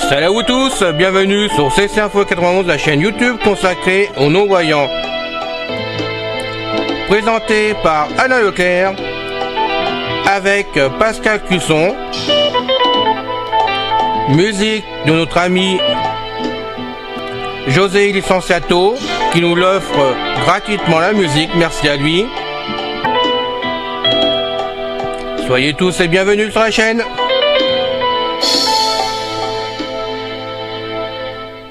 Salut à vous tous, bienvenue sur CC Info 91, la chaîne YouTube consacrée aux non-voyants. Présenté par Alain Leclerc, avec Pascal Cusson, musique de notre ami José Licenciato, qui nous l'offre gratuitement la musique, merci à lui. Soyez tous et bienvenus sur la chaîne.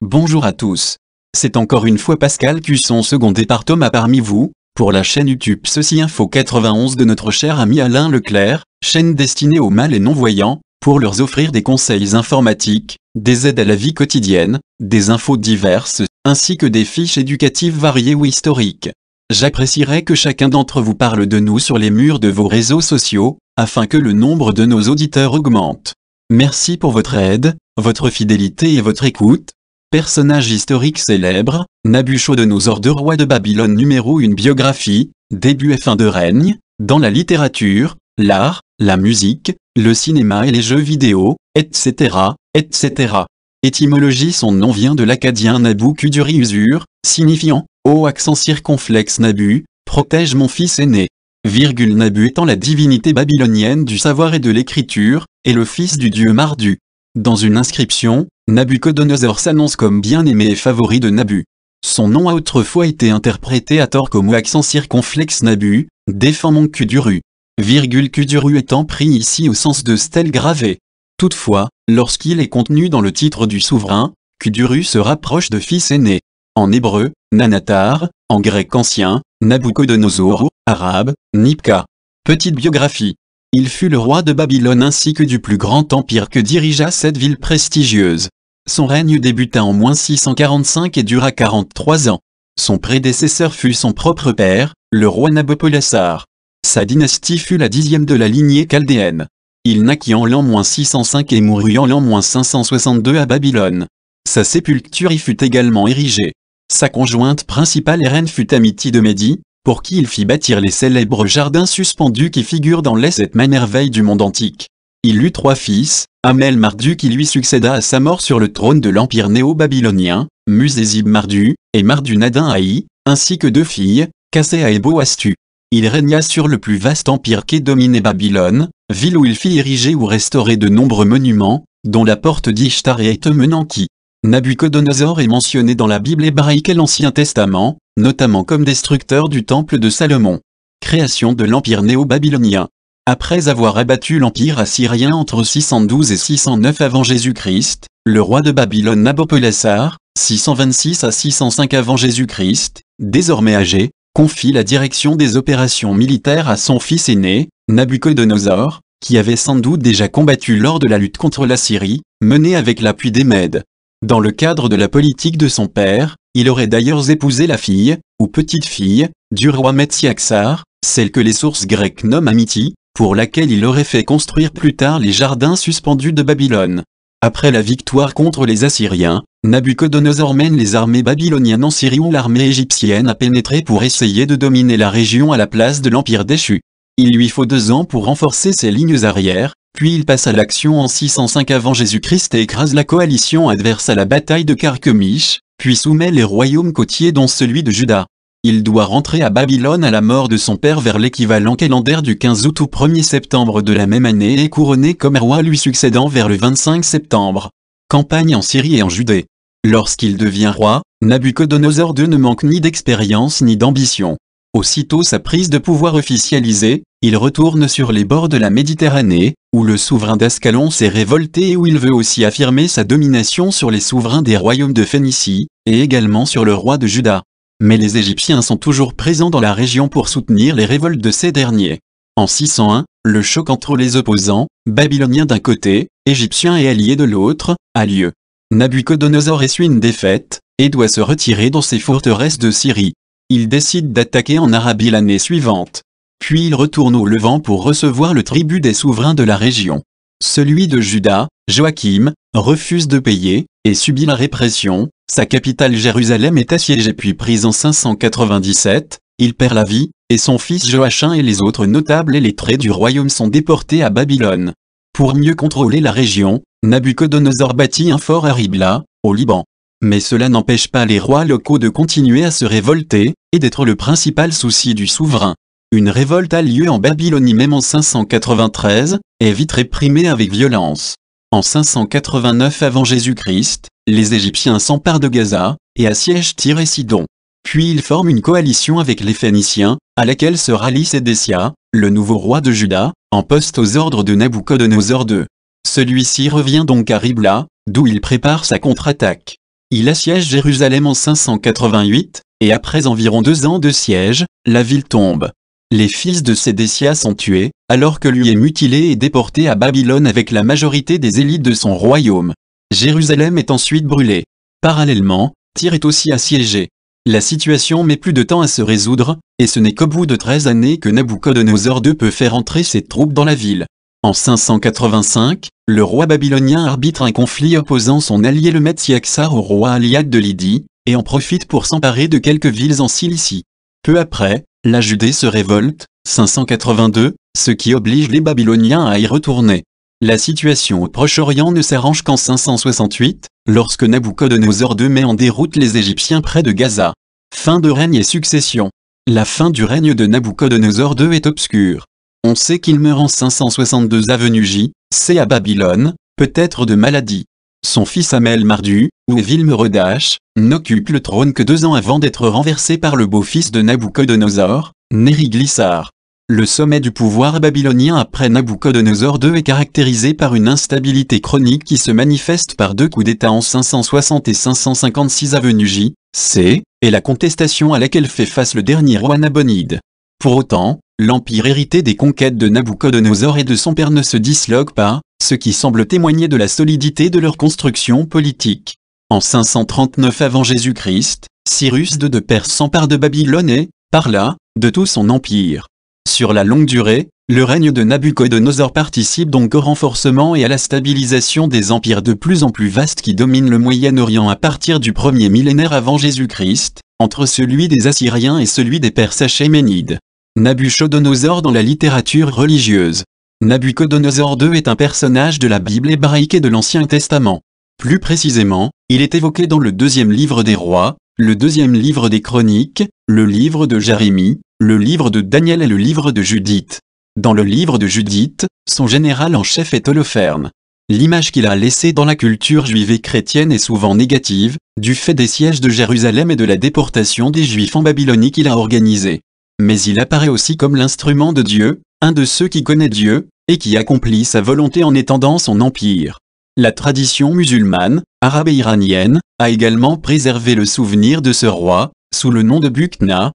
Bonjour à tous. C'est encore une fois Pascal Cusson secondé par Thomas parmi vous, pour la chaîne YouTube Ceci Info 91 de notre cher ami Alain Leclerc, chaîne destinée aux mâles et non-voyants, pour leur offrir des conseils informatiques, des aides à la vie quotidienne, des infos diverses, ainsi que des fiches éducatives variées ou historiques. J'apprécierais que chacun d'entre vous parle de nous sur les murs de vos réseaux sociaux, afin que le nombre de nos auditeurs augmente. Merci pour votre aide, votre fidélité et votre écoute. Personnage historique célèbre, Nabuchodonosor II roi de Babylone numéro 1 biographie, début et fin de règne, dans la littérature, l'art, la musique, le cinéma et les jeux vidéo, etc., etc. Étymologie: son nom vient de l'acadien Nabu-Kuduri-Usur, signifiant « ô accent circonflexe Nabu, protège mon fils aîné ». Nabu étant la divinité babylonienne du savoir et de l'écriture, et le fils du dieu Mardu. Dans une inscription, Nabuchodonosor s'annonce comme bien-aimé et favori de Nabu. Son nom a autrefois été interprété à tort comme accent circonflexe Nabu, défend mon Kuduru. Kuduru étant pris ici au sens de stèle gravée. Toutefois, lorsqu'il est contenu dans le titre du souverain, Kuduru se rapproche de fils aîné. En hébreu, Nanatar, en grec ancien, Nabuchodonosor, arabe, Nipka. Petite biographie. Il fut le roi de Babylone ainsi que du plus grand empire que dirigea cette ville prestigieuse. Son règne débuta en -645 et dura 43 ans. Son prédécesseur fut son propre père, le roi Nabopolassar. Sa dynastie fut la 10e de la lignée chaldéenne. Il naquit en l'an -605 et mourut en l'an -562 à Babylone. Sa sépulture y fut également érigée. Sa conjointe principale et reine fut Amiti de Médie, pour qui il fit bâtir les célèbres jardins suspendus qui figurent dans les 7 merveilles du monde antique. Il eut 3 fils, Amel-Mardu qui lui succéda à sa mort sur le trône de l'empire néo-babylonien, Musezib-Mardu, et Mardu-Nadin-Haï, ainsi que 2 filles, Cassea et Boastu. Il régna sur le plus vaste empire qu'ait dominé Babylone, ville où il fit ériger ou restaurer de nombreux monuments, dont la porte d'Ishtar et Etemenanki. Nabuchodonosor est mentionné dans la Bible hébraïque et l'Ancien Testament, notamment comme destructeur du temple de Salomon. Création de l'empire néo-babylonien. Après avoir abattu l'empire assyrien entre 612 et 609 avant Jésus-Christ, le roi de Babylone Nabopolassar, 626 à 605 avant Jésus-Christ, désormais âgé, confie la direction des opérations militaires à son fils aîné, Nabuchodonosor, qui avait sans doute déjà combattu lors de la lutte contre la Syrie, menée avec l'appui des Mèdes. Dans le cadre de la politique de son père, il aurait d'ailleurs épousé la fille, ou petite-fille, du roi Metsiaxar, celle que les sources grecques nomment Amiti, pour laquelle il aurait fait construire plus tard les jardins suspendus de Babylone. Après la victoire contre les Assyriens, Nabuchodonosor mène les armées babyloniennes en Syrie où l'armée égyptienne a pénétré pour essayer de dominer la région à la place de l'empire déchu. Il lui faut 2 ans pour renforcer ses lignes arrières, puis il passe à l'action en 605 avant Jésus-Christ et écrase la coalition adverse à la bataille de Carchemish, puis soumet les royaumes côtiers dont celui de Juda. Il doit rentrer à Babylone à la mort de son père vers l'équivalent calendaire du 15 août ou 1er septembre de la même année et couronné comme roi lui succédant vers le 25 septembre. Campagne en Syrie et en Judée. Lorsqu'il devient roi, Nabuchodonosor II ne manque ni d'expérience ni d'ambition. Aussitôt sa prise de pouvoir officialisée, il retourne sur les bords de la Méditerranée, où le souverain d'Ascalon s'est révolté et où il veut aussi affirmer sa domination sur les souverains des royaumes de Phénicie, et également sur le roi de Juda. Mais les Égyptiens sont toujours présents dans la région pour soutenir les révoltes de ces derniers. En 601, le choc entre les opposants, babyloniens d'un côté, égyptiens et alliés de l'autre, a lieu. Nabuchodonosor essuie une défaite, et doit se retirer dans ses forteresses de Syrie. Il décide d'attaquer en Arabie l'année suivante. Puis il retourne au Levant pour recevoir le tribut des souverains de la région. Celui de Juda, Joachim, refuse de payer, et subit la répression. Sa capitale Jérusalem est assiégée puis prise en 597, il perd la vie, et son fils Joachim et les autres notables et lettrés du royaume sont déportés à Babylone. Pour mieux contrôler la région, Nabuchodonosor bâtit un fort à Ribla, au Liban. Mais cela n'empêche pas les rois locaux de continuer à se révolter, et d'être le principal souci du souverain. Une révolte a lieu en Babylonie même en 593, et vite réprimée avec violence. En 589 avant Jésus-Christ, les Égyptiens s'emparent de Gaza, et assiègent Tyr et Sidon. Puis ils forment une coalition avec les Phéniciens, à laquelle se rallie Sédécia, le nouveau roi de Juda, en poste aux ordres de Nabuchodonosor II. Celui-ci revient donc à Ribla, d'où il prépare sa contre-attaque. Il assiège Jérusalem en 588, et après environ 2 ans de siège, la ville tombe. Les fils de Sédécia sont tués, alors que lui est mutilé et déporté à Babylone avec la majorité des élites de son royaume. Jérusalem est ensuite brûlée. Parallèlement, Tyr est aussi assiégé. La situation met plus de temps à se résoudre, et ce n'est qu'au bout de 13 années que Nabuchodonosor II peut faire entrer ses troupes dans la ville. En 585, le roi babylonien arbitre un conflit opposant son allié le Metsiaxar au roi Aliad de Lydie, et en profite pour s'emparer de quelques villes en Cilicie. Peu après, la Judée se révolte, 582, ce qui oblige les Babyloniens à y retourner. La situation au Proche-Orient ne s'arrange qu'en 568, lorsque Nabuchodonosor II met en déroute les Égyptiens près de Gaza. Fin de règne et succession. La fin du règne de Nabuchodonosor II est obscure. On sait qu'il meurt en 562 avenue J, C à Babylone, peut-être de maladie. Son fils Amel-Mardu, ou Evil-Merodach, n'occupe le trône que 2 ans avant d'être renversé par le beau-fils de Nabuchodonosor, Nériglissar. Le sommet du pouvoir babylonien après Nabuchodonosor II est caractérisé par une instabilité chronique qui se manifeste par 2 coups d'État en 560 et 556 avenue J, C, et la contestation à laquelle fait face le dernier roi Nabonide. Pour autant, l'empire hérité des conquêtes de Nabuchodonosor et de son père ne se disloque pas, ce qui semble témoigner de la solidité de leur construction politique. En 539 avant Jésus-Christ, Cyrus II de Perse s'empare de Babylone et, par là, de tout son empire. Sur la longue durée, le règne de Nabuchodonosor participe donc au renforcement et à la stabilisation des empires de plus en plus vastes qui dominent le Moyen-Orient à partir du premier millénaire avant Jésus-Christ, entre celui des Assyriens et celui des Perses achéménides. Nabuchodonosor dans la littérature religieuse. Nabuchodonosor II est un personnage de la Bible hébraïque et de l'Ancien Testament. Plus précisément, il est évoqué dans le 2e livre des rois, le 2e livre des chroniques, le livre de Jérémie, le livre de Daniel et le livre de Judith. Dans le livre de Judith, son général en chef est Holoferne. L'image qu'il a laissée dans la culture juive et chrétienne est souvent négative, du fait des sièges de Jérusalem et de la déportation des Juifs en Babylonie qu'il a organisée. Mais il apparaît aussi comme l'instrument de Dieu, un de ceux qui connaît Dieu, et qui accomplit sa volonté en étendant son empire. La tradition musulmane, arabe et iranienne, a également préservé le souvenir de ce roi, sous le nom de Bukhna,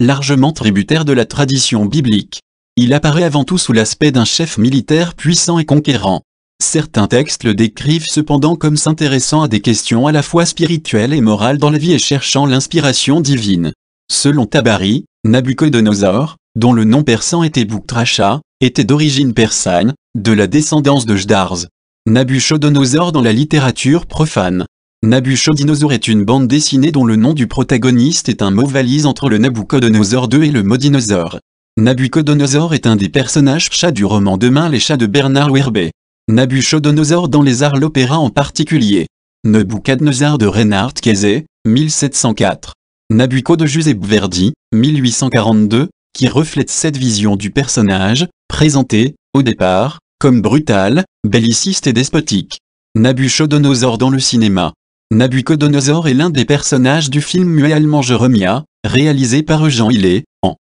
largement tributaire de la tradition biblique. Il apparaît avant tout sous l'aspect d'un chef militaire puissant et conquérant. Certains textes le décrivent cependant comme s'intéressant à des questions à la fois spirituelles et morales dans la vie et cherchant l'inspiration divine. Selon Tabari, Nabuchodonosor, dont le nom persan était Buktracha, était d'origine persane, de la descendance de Jdarz. Nabuchodonosor dans la littérature profane. Nabuchodinosaure est une bande dessinée dont le nom du protagoniste est un mot valise entre le Nabuchodonosor II et le mot dinosaure. Nabuchodonosor est un des personnages chats du roman Demain les chats de Bernard Werber. Nabuchodonosor dans les arts l'opéra en particulier. Nebuchadnezzar de Reinhard Kayser, 1704. Nabucco de Giuseppe Verdi, 1842, qui reflète cette vision du personnage, présenté, au départ, comme brutal, belliciste et despotique. Nabuchodonosor dans le cinéma. Nabuchodonosor est l'un des personnages du film muet allemand Jeremia, réalisé par Jean Hillet.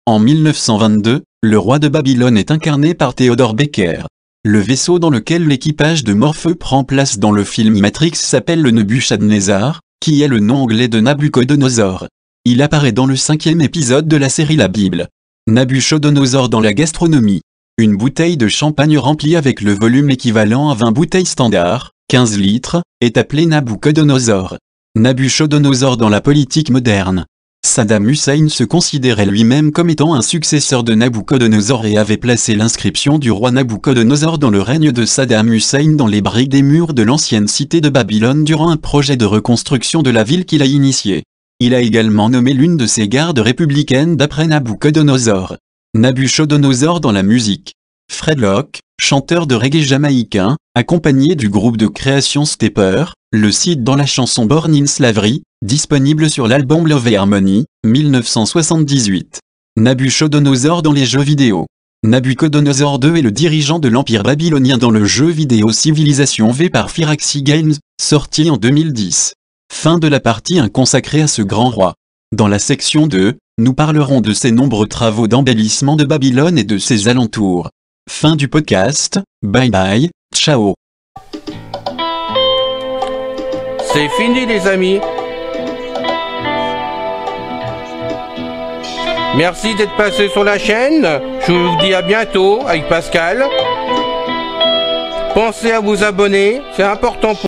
En 1922, le roi de Babylone est incarné par Theodore Becker. Le vaisseau dans lequel l'équipage de Morpheu prend place dans le film Matrix s'appelle le Nebuchadnezzar, qui est le nom anglais de Nabuchodonosor. Il apparaît dans le 5e épisode de la série La Bible. Nabuchodonosor dans la gastronomie. Une bouteille de champagne remplie avec le volume équivalent à 20 bouteilles standards, 15 litres, est appelée Nabuchodonosor. Nabuchodonosor dans la politique moderne. Saddam Hussein se considérait lui-même comme étant un successeur de Nabuchodonosor et avait placé l'inscription du roi Nabuchodonosor dans le règne de Saddam Hussein dans les briques des murs de l'ancienne cité de Babylone durant un projet de reconstruction de la ville qu'il a initié. Il a également nommé l'une de ses gardes républicaines d'après Nabuchodonosor. Nabuchodonosor dans la musique. Fred Locke, chanteur de reggae jamaïcain, accompagné du groupe de création Stepper, le cite dans la chanson Born in Slavery, disponible sur l'album Love et Harmony, 1978. Nabuchodonosor dans les jeux vidéo. Nabuchodonosor II est le dirigeant de l'empire babylonien dans le jeu vidéo Civilization V par Firaxis Games, sorti en 2010. Fin de la partie 1 consacrée à ce grand roi. Dans la section 2, nous parlerons de ses nombreux travaux d'embellissement de Babylone et de ses alentours. Fin du podcast, bye bye, ciao. C'est fini les amis. Merci d'être passé sur la chaîne. Je vous dis à bientôt avec Pascal. Pensez à vous abonner, c'est important pour